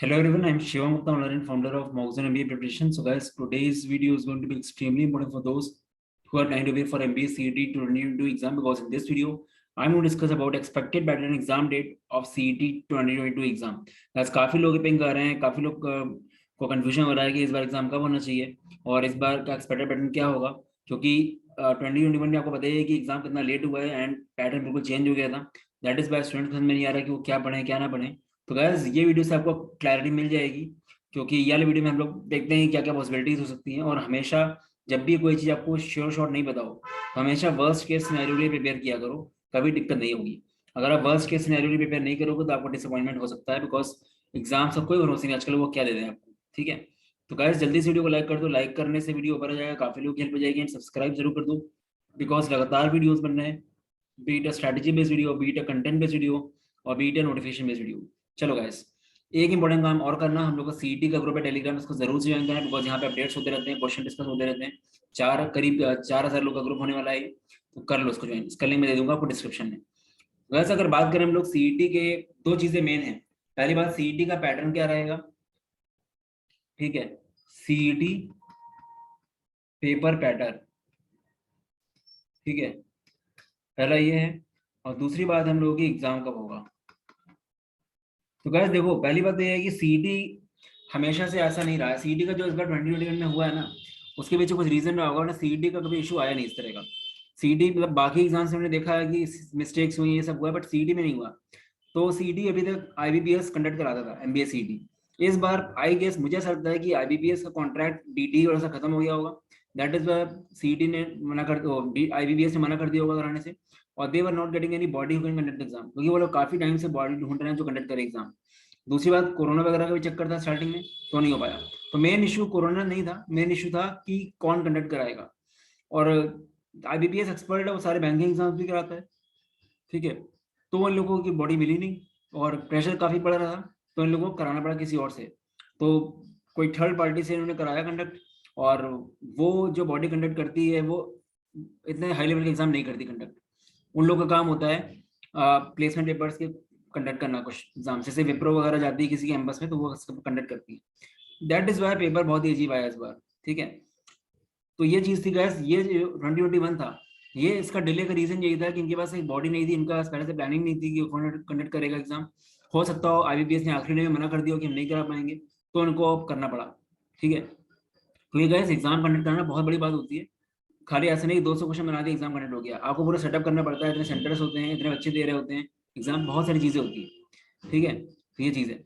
Hello everyone, I'm Shivam Gupta, owner and founder of Moxon MBA Preparation. So guys, today's video is going to be extremely important for those who are trying to wait for MBA CET 2022 exam, because in this video, I'm going to discuss about expected pattern exam date of CET 2022 exam. Guys, काफी लोग ping कर रहे हैं, काफी लोग को confusion हो रहा है कि इस बार एग्जाम कब होना चाहिए और इस बार का एक्सपेक्टेड पैटर्न क्या होगा, क्योंकि 2021 में आपको पता है कि एग्जाम कितना लेट हुआ है एंड पैटर्न बिल्कुल चेंज हो गया था. दैट इज बाय स्टूडेंट समझ में नहीं आ रहा कि वो क्या पढ़े क्या ना पढ़े. तो गाइस ये वीडियो से आपको क्लैरिटी मिल जाएगी, क्योंकि ये वाली वीडियो में हम लोग देखते हैं क्या क्या पॉसिबिलिटीज हो सकती हैं. और हमेशा जब भी कोई चीज़ आपको श्योर शॉट नहीं पता हो तो हमेशा वर्स्ट केस सिनेरियो के लिए प्रिपेयर किया करो, कभी दिक्कत नहीं होगी. अगर आप वर्स्ट केस सिनेरियो के लिए प्रिपेयर नहीं करोगे तो आपको डिसअपॉइंटमेंट हो सकता है, बिकॉज एग्जाम का कोई भरोसा नहीं आजकल वो क्या दे दें आपको. ठीक है, तो गाइस जल्दी से वीडियो को लाइक कर दो. लाइक करने से वीडियो ऊपर आ जाएगा, काफी लोग की हेल्प हो जाएगी. एंड सब्सक्राइब जरूर कर दो, बिकॉज लगातार वीडियोस बन रहे हैं, be it a strategy based video, be it a content based video और be it a notification based video. चलो गाइस, एक इंपॉर्टेंट काम और करना, हम लोग का सीईटी का ग्रुप है टेलीग्राम, इसको जरूर ज्वाइन करना, बिकॉज यहाँ पे अपडेट्स होते रहते हैं, क्वेश्चन डिस्कस होते रहते हैं. करीब 4,000 लोग का ग्रुप होने वाला है, तो कर लो उसको ज्वाइन. इसका लिंक मैं दे दूंगा आपको डिस्क्रिप्शन में. वैसे अगर बात करें हम लोग सीईटी के, दो चीजें मेन है. पहली बात, सीईटी का पैटर्न क्या रहेगा. ठीक है, सीईटी पेपर पैटर्न. ठीक है, पहला ये है. और दूसरी बात हम लोगों की एग्जाम कब होगा. तो गाइस देखो, पहली बात तो ये है कि सीईटी हमेशा से ऐसा नहीं रहा है. सीईटी का जो इस बार 2021 में हुआ है ना, उसके पीछे कुछ रीजन रहा होगा ना. सीईटी का कभी इशू आया नहीं इस तरह का. सीईटी मतलब बाकी एग्जाम्स में हमने देखा है कि मिस्टेक्स हुई, ये सब हुआ है, बट सीईटी में नहीं हुआ. तो सीईटी अभी तक आईबीपीएस कंडक्ट कराता था, एमबीए सीईटी. इस बार आई गेस मुझे ऐसा लगता है कि आईबीपीएस का कॉन्ट्रैक्ट डीटी और ऐसा खत्म हो गया होगा. दैट इज वाई सीईटी ने मना कर, आईबीपीएस ने मना कर दिया होगा कराने से. और they were not getting anybody who can conduct exam, क्योंकि वो लोग काफी टाइम से बॉडी ढूंढ रहे हैं जो कंडक्ट करे एग्जाम. दूसरी बात, कोरोना वगैरह का भी चक्कर था स्टार्टिंग में, तो नहीं हो पाया. तो मेन इशू कोरोना नहीं था, मेन इशू था कि कौन कंडक्ट कराएगा. और आईबीपीएस एक्सपर्ट है, वो सारे बैंकिंग एग्जाम्स भी कराता है. ठीक है, तो उन लोगों की बॉडी मिली नहीं और प्रेशर काफी पड़ रहा था, तो इन लोगों को कराना पड़ा किसी और से. तो कोई थर्ड पार्टी से इन्होंने कराया कंडक्ट. और वो जो बॉडी कंडक्ट करती है वो इतने हाई लेवल के एग्जाम नहीं करती कंडक्ट. उन लोगों का काम होता है प्लेसमेंट पेपर्स के कंडक्ट करना. कुछ एग्जाम जैसे विप्रो वगैरह जाती है किसी कैंपस में, तो वो कंडक्ट करती है. दैट इज वाई पेपर बहुत ही अजीब आया इस बार. ठीक है, तो ये चीज थी गैस. ये 2021 था, ये इसका डिले का रीजन यही था कि इनके पास एक बॉडी नहीं थी, इनका पहले से प्लानिंग नहीं थी कि कौन कंडक्ट करेगा एग्जाम. हो सकता हो आईबीपीएस ने आखिरी में मना कर दिया कि हम नहीं करा पाएंगे, तो उनको अब करना पड़ा. ठीक है, तो ये गैस एग्जाम कंडक्ट करना बहुत बड़ी बात होती है. खाली ऐसा नहीं 200 क्वेश्चन बना दिए एग्जाम कंडक्ट हो गया. आपको पूरा सेटअप करना पड़ता है, इतने सेंटर्स होते हैं, इतने बच्चे दे रहे होते हैं एग्जाम, बहुत सारी चीजें होती है. ठीक है, तो ये चीज है.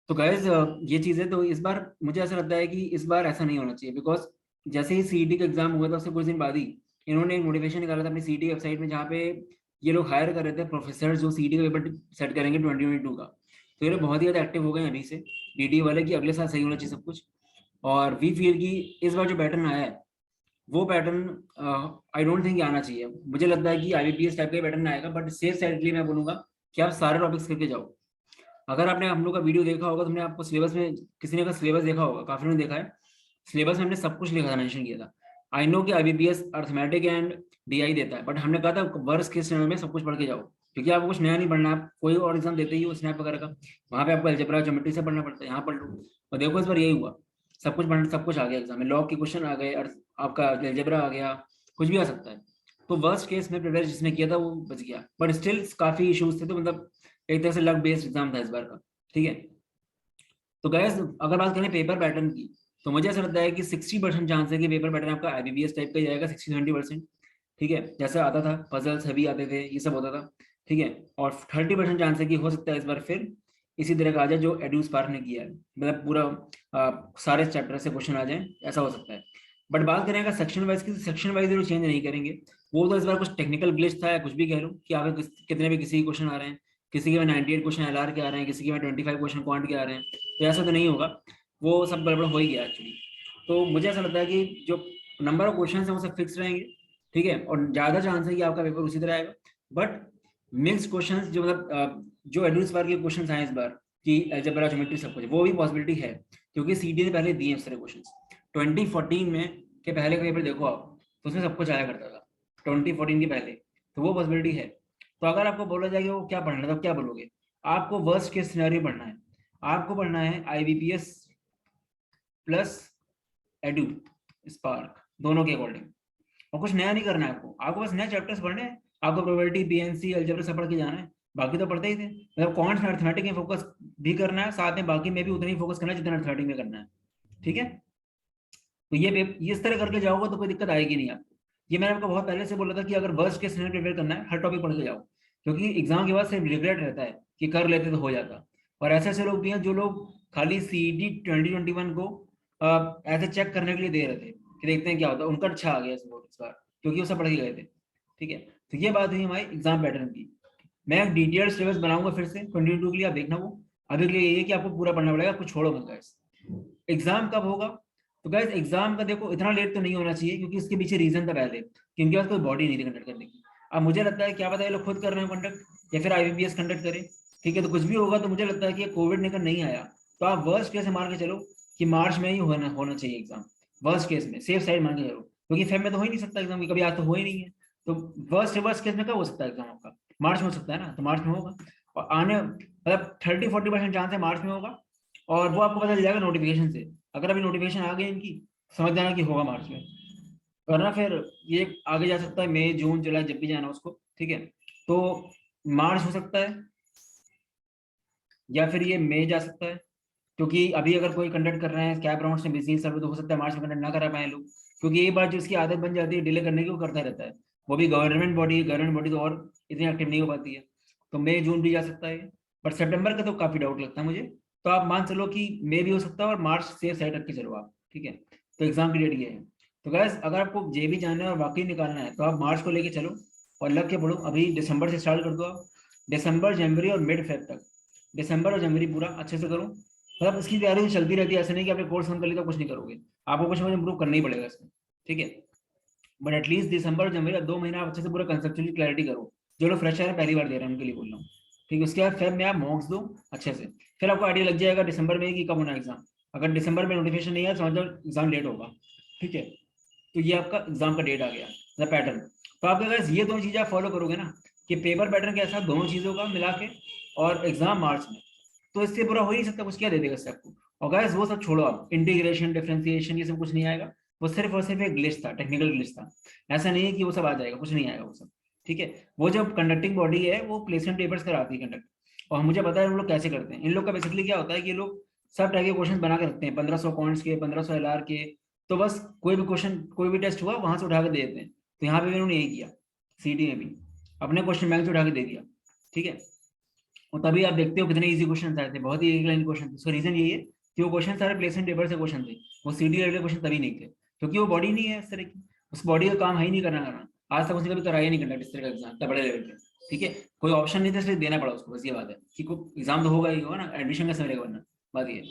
तो गाइज ये चीज है. तो इस बार मुझे ऐसा लगता है कि इस बार ऐसा नहीं होना चाहिए, बिकॉज जैसे ही सीईटी का एग्जाम हुआ था उससे कुछ दिन बाद ही इन्होंने एक नोटिफिकेशन निकाला था अपनी सीईटी वेबसाइट में, जहाँ पे ये लोग हायर कर रहे थे प्रोफेसर जो सीईटी का पेपर सेट करेंगे 2022 का. तो ये लोग बहुत ही ज्यादा एक्टिव हो गए हैं अभी से डीटी वाले, कि अगले साल सही होना चाहिए सब कुछ. और वी फील कि इस बार जो पैटर्न आया है वो पैटर्न आई डोंट थिंक आना चाहिए. मुझे लगता है कि आईबीपीएस टाइप का पैटर्न आएगा, बट सेफ साइड के लिए मैं बोलूंगा कि आप सारे टॉपिक्स करके जाओ. अगर आपने हम लोग का वीडियो देखा होगा, तुमने आपको सिलेबस में किसी ने का सिलेबस देखा होगा, काफी ने देखा है. सिलेबस में हमने सब कुछ लिखा था, मेंशन किया था. आई नो कि आईबीपीएस अर्थमेटिक एंड डीआई देता है, बट हमने कहा था वर्स्ट केस सिनेरियो में सब कुछ पढ़ के जाओ, क्योंकि आपको कुछ नया नहीं पढ़ना है. आप कोई और एग्जाम देते ही हो स्नैप वगैरह का, वहाँ पे आपको अलजेब्रा ज्योमेट्री से पढ़ना पड़ता है, यहाँ पढ़ लो. और देखो इस बार यही हुआ, सब कुछ पढ़ना, सब कुछ आ गया एग्जाम में. लॉग के क्वेश्चन आ गए, आपका अलजेब्रा आ गया, कुछ भी आ सकता है. तो वर्स्ट केस में प्रिपेयर जिसने किया था वो बच गया, बट स्टिल काफी इश्यूज थे. तो मतलब एक तरह से लक बेस्ड एग्जाम था इस बार का. ठीक है, तो गैस अगर बात करें पेपर पैटर्न की, तो मुझे ऐसा लगता है कि 60% चांस है कि पेपर पैटर्न आपका आईबीपीएस टाइप का ही जाएगा, 60-70%. ठीक है, जैसे आता था पजल्स भी आते थे, ये सब होता था. ठीक है, और 30% चांस है कि हो सकता है इस बार फिर इसी तरह का आ जाए जो एडूस्पार्क ने किया है, मतलब पूरा सारे चैप्टर से क्वेश्चन आ जाए, ऐसा हो सकता है. बट बात करें अगर सेक्शन वाइज की, सेक्शन वाइज वो चेंज नहीं करेंगे. वो तो इस बार कुछ टेक्निकल ग्लिच था या कुछ भी कह लो, कि आप कितने भी किसी क्वेश्चन आ रहे हैं, किसी के में 98 क्वेश्चन एलआर के आ रहे हैं, किसी के में 25 क्वेश्चन क्वांट के आ रहे हैं, तो ऐसा तो नहीं होगा. वो सब गड़बड़ हो ही गया एक्चुअली. तो मुझे ऐसा लगता है कि जो नंबर ऑफ क्वेश्चन है वो सब फिक्स रहेंगे. ठीक है, और ज्यादा चांस है कि आपका पेपर उसी तरह आएगा. बट मिक्स क्वेश्चन जो मतलब जो एडवांस बार के क्वेश्चन आए इस बार, कि अलजेब्रा ज्योमेट्री सब कुछ, वो भी पॉसिबिलिटी है, क्योंकि सीडी ने पहले दिए इस तरह क्वेश्चन. 2014 में के पहले का पेपर देखो आप, तो उसमें सब कुछ आया करता था 2014 के पहले. तो वो पॉसिबिलिटी है. तो अगर आपको बोला जाए कि वो क्या पढ़ना है, तो क्या बोलोगे. आपको वर्स्ट केस सिनेरियो पढ़ना है. आपको पढ़ना है IBPS प्लस एडू स्पार्क दोनों के अकॉर्डिंग, और कुछ नया नहीं करना है आपको। आपको बस नए चैप्टर्स पढ़ने हैं, आपको प्रोबेबिलिटी, PNC, अलजेब्रा सब पढ़ के जाना है, बाकी तो पढ़ते ही थे। मतलब कॉन्ट्स में अर्थमेटिक में फोकस भी करना है, साथ में बाकी में भी उतना ही फोकस करना है जितना अर्थमेटिक में करना है, ठीक है। तो ये इस तरह करके जाओगे तो कोई दिक्कत आएगी नहीं आपको। ये मैंने आपको बहुत पहले से बोला था कि अगर वर्स्ट केस सिनेरियो प्रिपेयर करना है, हर टॉपिक पढ़ के जाओ, क्योंकि एग्जाम के बाद सिर्फ रिग्रेट रहता है कि कर लेते तो हो जाता। और ऐसे ऐसे लोग भी हैं जो लोग खाली CET 2021 को ऐसे चेक करने के लिए दे रहे थे कि देखते हैं क्या होता है, उनका अच्छा आ गया स्कोर इस बार, क्योंकि वो सब पढ़ के गए थे, ठीक है। तो ये बात हुई हमारी एग्जाम पैटर्न की। मैं डिटेल सिलेबस बनाऊंगा फिर से 22 के लिए, आप देखना वो। अभी के लिए ये है कि आपको पूरा पढ़ना पड़ेगा, कुछ छोड़ो मत गाइस। एग्जाम कब होगा? तो गाइस एग्जाम का देखो इतना लेट तो नहीं होना चाहिए, क्योंकि इसके पीछे रीजन था पहले कि इनके पास कोई बॉडी नहीं थी कंडक्ट करने की। अब मुझे लगता है क्या पता ये लोग खुद कर रहे हैं कंडक्ट, या फिर IBPS कंडक्ट करे, ठीक है। तो कुछ भी होगा, तो मुझे लगता है कि कोविड लेकर नहीं आया, तो आप वर्स्ट केस मान के चलो कि मार्च में ही होना चाहिए एग्जाम। वर्स्ट केस में सेफ साइड मान के चलो, क्योंकि फेब में तो हो ही नहीं सकता एग्जाम, कभी आज तो हो ही नहीं है। तो वर्स्ट केस में कब हो सकता है एग्जाम आपका? मार्च में हो सकता है ना, तो मार्च में होगा। और आने मतलब 30-40% चांस है मार्च में होगा, और वो आपको पता चल जाएगा नोटिफिकेशन से। अगर अभी नोटिफिकेशन आ गई इनकी, समझ जाना कि होगा मार्च में, वरना फिर ये आगे जा सकता है मई, जून, जुलाई, जब भी जाना उसको, ठीक है। तो मार्च हो सकता है, या फिर ये मई जा सकता है, क्योंकि अभी अगर कोई कंडक्ट कर रहे हैं कैप राउंड से बिजनेस सर्वे, तो हो सकता है मार्च में कंडक्ट ना करा पाए लोग, क्योंकि एक बार जो उसकी आदत बन जाती है डिले करने की, वो करता रहता है। वो भी गवर्नमेंट बॉडी है, गवर्नमेंट बॉडी तो और इतनी एक्टिव नहीं हो पाती है। तो मई जून भी जा सकता है, बट सितंबर का तो काफी डाउट लगता है मुझे। तो आप मान चलो कि मई भी हो सकता है, और मार्च से साइड रख के चलो आप, ठीक है। तो एग्जाम की डेट ये है। तो गैस अगर आपको JB जानना है और वाकई निकालना है, तो आप मार्च को लेके चलो और लग के पढ़ो। अभी दिसंबर से स्टार्ट कर दो आप, दिसंबर, जनवरी और मिड फेब तक। दिसंबर और जनवरी पूरा अच्छे से करो, मतलब इसकी तैयारी तो चलती रहती है, ऐसा नहीं कि आपने कोर्स खत्म कर लिया तो कुछ नहीं करोगे, आपको कुछ इम्प्रूव करना ही पड़ेगा इसमें, ठीक है। बट एटलीस्ट दिसंबर और जनवरी 2 महीना आप अच्छे से पूरा कंसेप्चुअली क्लैरिटी करो। जो लोग फ्रेशर है पहली बार दे रहे हैं उनके लिए बोल रहा हूँ, ठीक है। उसके बाद फेब में आप मॉक्स दो अच्छे से, फिर आपको आइडिया लग जाएगा दिसंबर में कि कब होना एग्जाम। अगर दिसंबर में नोटिफिकेशन नहीं आया, समझ लो एग्जाम लेट होगा, ठीक है। तो ये आपका एग्जाम का डेट आ गया, द पैटर्न। तो आप अगर ये दोनों चीजें आप फॉलो करोगे ना, कि पेपर पैटर्न कैसा, दोनों चीजों का मिला के, और एग्जाम मार्च में, तो इससे बुरा हो ही नहीं सकता कुछ, क्या दे देगा इससे आपको। और गाइस वो सब छोड़ो, आप इंटीग्रेशन, डिफरेंशिएशन, ये सब कुछ नहीं आएगा। वो सिर्फ और सिर्फ एक ग्लिच था, टेक्निकल ग्लिच था। ऐसा नहीं है कि वो सब आ जाएगा, कुछ नहीं आएगा वो सब, ठीक है। वो जब कंडक्टिंग बॉडी है, वो प्लेसमेंट पेपर्स कराती है कंडक्ट, और मुझे पता है उन लोग कैसे करते हैं। इन लोग का बेसिकली क्या होता है कि ये लोग सब टाइप के क्वेश्चन बना के रखते हैं, 1500 कॉन्ट्स के, 1500 LR के। तो बस कोई भी क्वेश्चन, कोई भी टेस्ट हुआ, वहां से उठा के दे देते हैं। तो यहाँ पे भी उन्होंने यही किया, CT में भी अपने क्वेश्चन बैंक से उठा के दे दिया, ठीक है। और तभी आप देखते हो कितने इजी क्वेश्चन आए थे, बहुत ही एक लाइन क्वेश्चन थे। उसका रीजन यही है कि वो क्वेश्चन सारे प्लेसमेंट पेपर से क्वेश्चन थे, वो CD लेवल क्वेश्चन तभी नहीं थे, क्योंकि वो बॉडी नहीं है इस तरह की, उस बॉडी का काम है ही नहीं करना। आज तक उसने कभी कराया नहीं कंडक्ट इस तरह का एग्जाम बड़े लेवल पे, ठीक है। कोई ऑप्शन नहीं था, इसलिए देना पड़ा उसको, बस ये बात है कि कोई एग्जाम तो होगा ही होगा ना, एडमिशन का समय लगेगा वरना, बात ये है,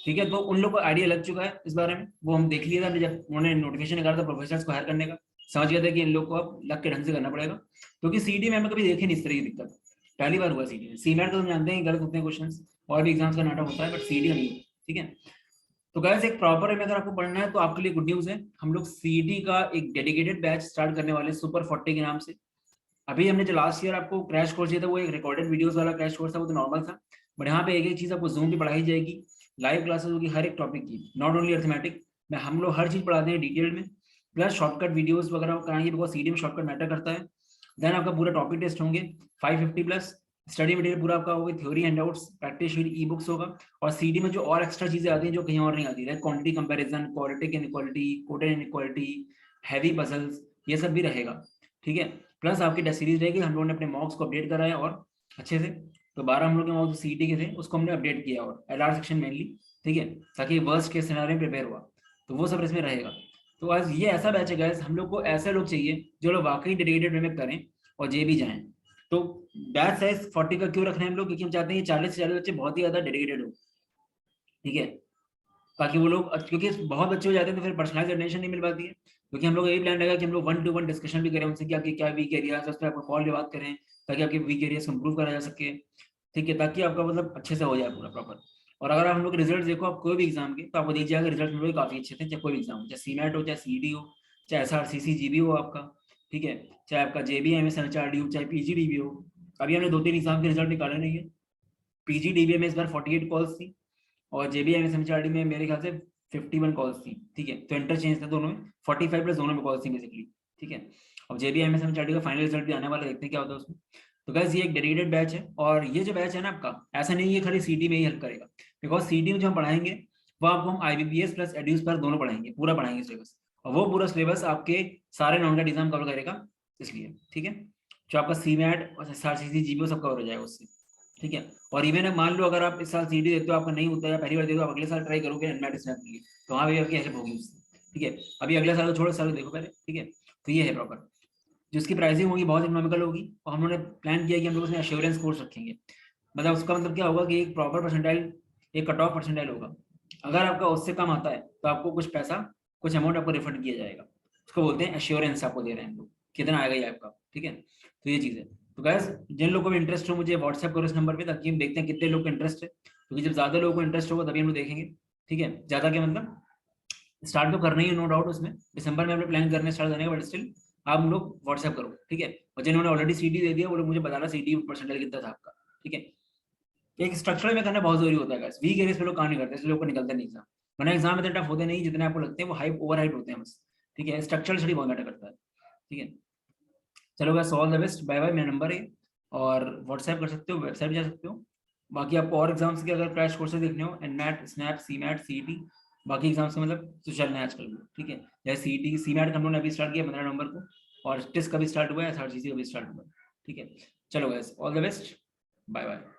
ठीक है। तो उन लोग को आइडिया लग चुका है इस बारे में, वो हम देख लिया था जब उन्होंने नोटिफिकेशन निकाला था प्रोफेसर को हायर करने का। समझ गया था कि इन लोग को अब लग के ढंग से करना पड़ेगा, क्योंकि CD में हमें कभी देखे नहीं इस तरह की दिक्कत, पहली बार हुआ CD में। CMAT तो तुम जानते हैं गलत होते हैं क्वेश्चन, और भी एग्जाम्स का नाटक होता है, बट CD का नहीं, ठीक है। तो गाइस एक प्रॉपर में अगर आपको पढ़ना है तो आपके लिए गुड न्यूज है, हम लोग CD का एक डेडिकेटेड बैच स्टार्ट करने वाले हैं, सुपर 40 के नाम से। अभी हमने जो लास्ट ईयर आपको क्रैश कोर्स दिया था, वो एक रिकॉर्डेड वीडियोस वाला क्रैश कोर्स था, वो तो नॉर्मल था। बट यहाँ पे एक एक चीज आपको जूम पे पढ़ाई जाएगी, लाइव क्लासेस होगी हर एक टॉपिक की, नॉट ओनली अर्थमेटिक में, हम लोग हर चीज पढ़ाते हैं डिटेल में। प्लस शॉर्टकट वीडियोस वगैरह कराएंगे, बिकॉज CD में शॉर्टकट मैटर करता है। देन आपका पूरा टॉपिक टेस्ट होंगे 550 प्लस, स्टडी मटेरियल पूरा आपका होगा, theory handouts, practice sheet, e books होगा। और CD में जो और एक्स्ट्रा चीजें आती हैं जो कहीं और नहीं आती है, quantity comparison, quadratic inequality, coated inequality, heavy puzzles, ये सब भी रहेगा, ठीक है। प्लस आपकी टेस्ट सीरीज रहेगी, हम लोगों ने अपने मॉक्स को अपडेट करा है और अच्छे से। तो 12 हम लोग के मॉक्स CET के थे, उसको हमने अपडेट किया, और LR सेक्शन मेनली, ठीक है, ताकि वर्स्ट केस सिनेरियो में प्रिपेयर हुआ। तो वो सब इसमें रहेगा। तो आज ये ऐसा बैच है गाइस, हम लोग को ऐसे लोग चाहिए जो लोग वाकई डेडिकेटेड वे में करें और JB जाएं। तो बैच साइज 40 का क्यों रख रहे हैं हम लोग, क्योंकि हम चाहते हैं 40 से 40 बच्चे बहुत ही ज्यादा डेडिकेटेड हो, ठीक है। ताकि वो लोग, क्योंकि बहुत बच्चे हो जाते हैं तो फिर पर्सनलाइज एटेंशन नहीं मिल पाती है। क्योंकि हम लोग यही प्लान रहेगा कि हम लोग 1-to-1 डिस्कशन भी करें उनसे कि आपके क्या वीक एरिया है, उस पर आपको कॉल पे बात करें, ताकि आपके वीक एरियाज को इंप्रूव करा जा सके, ठीक है, ताकि आपका मतलब अच्छे से हो जाए पूरा प्रॉपर। और अगर आप हम लोग रिजल्ट देखो आप कोई भी एग्जाम के, तो आपको देख जाएगा रिजल्ट हम लोग काफी अच्छे थे, चाहे कोई भी एग्जाम हो, चाहे CMAT हो, चाहे CET हो, चाहे SRCC GB हो आपका, ठीक है, चाहे आपका JB MSN HRD हो, चाहे PGDB हो। अभी हमने 2-3 एग्जाम के रिजल्ट निकाले नहीं है, PGDBA में इस बार 48 कॉल्स थी और JBA MSMHRD में मेरे ख्याल से 51 कॉल्स थी, ठीक है। तो इंटरचेंज था दोनों में, 45 प्लस दोनों में कॉल्स थी बेसिकली, ठीक है। अब JBA MSMHRD का फाइनल रिजल्ट भी आने वाला, देखते हैं क्या होता है उसमें। तो गाइस ये एक डेडिकेटेड बैच है और ये जो बैच है ना आपका, ऐसा नहीं है खाली सीटी में ही हेल्प करेगा, बिकॉज सीटी में जो हम पढ़ाएंगे वो आपको हम IBPS प्लस एड्यूस पर दोनों पढ़ाएंगे, पूरा पढ़ाएंगे सिलेबस, और वो पूरा सिलेबस आपके सारे नॉन कैट एग्जाम कवर करेगा, इसलिए ठीक है। जो आपका CMAT और SRCC GPO सब कवर हो जाएगा उससे, ठीक है। और इवन मान लो अगर आप इस साल CD देते हो, आपका नहीं होता है पहली बार देते हो, आप अगले साल ट्राई करोगे NMAT स्नैप के लिए, तो वहाँ भी आपकी हेल्प होगी उससे, ठीक है। अभी अगले साल छोड़ो, साल देखो पहले, ठीक है। तो ये है प्रॉपर, जिसकी प्राइसिंग होगी बहुत इकोनॉमिकल होगी, और हम लोगों ने प्लान किया कि हम लोग उसमें एश्योरेंस कोर्स रखेंगे। मतलब उसका मतलब क्या होगा कि एक प्रॉपर परसेंटाइल, एक कट ऑफ परसेंटाइल होगा, अगर आपका उससे कम आता है तो आपको कुछ पैसा, कुछ अमाउंट आपको रिफंड किया जाएगा, उसको बोलते हैं एश्योरेंस, आपको दे रहे हैं हम लोग, कितना आएगा ये आपका, ठीक है। तो ये चीज़ है। तो गैस जिन लोगों को भी इंटरेस्ट हो मुझे व्हाट्सएप करो इस नंबर पे, ताकि हम देखते हैं कितने लोग को इंटरेस्ट है, क्योंकि जब ज्यादा लोगों को इंटरेस्ट होगा तभी हम लोग देखेंगे, ठीक है। ज्यादा क्या मतलब, स्टार्ट तो करना ही है नो डाउट, उसमें दिसंबर में हम लोग प्लान करने स्टार्ट करने का, बट स्टिल आप हम लोग व्हाट्सएप करो, ठीक है। और जिन्होंने ऑलरेडी CD दे दिया वो लोग मुझे बताना CD परसेंटाइल कितना था आपका, ठीक है। एक स्ट्रक्चर में करना बहुत जरूरी होता है गाइस, वीक एरियाज पे लोग काम नहीं करते, इसलिए लोग को निकलते नहीं एग्जाम, वरना एग्जाम इतने टफ होते नहीं जितने आपको लगते हैं, वो हाइप ओवर हाइप होते हैं बस, ठीक है। स्ट्रक्चरल स्टडी बहुत मैटर करता है, ठीक है। चलो guys all the best, bye bye. मेरा नंबर है और व्हाट्सएप कर सकते हो, वेबसाइट जा सकते हो। बाकी आपको और एग्जाम्स के अगर क्रैश कोर्सेज देखने हो, NMAT स्नैप CMAT CET, बाकी एग्जाम्स के मतलब तो चल रहे हैं आजकल में, ठीक है। जैसे CET CMAT हम लोगों ने अभी स्टार्ट किया 15 नवंबर को, और टेस्ट का भी स्टार्ट हुआ है, SRCC का भी स्टार्ट हुआ है, ठीक है। चलो guys all the best, bye bye.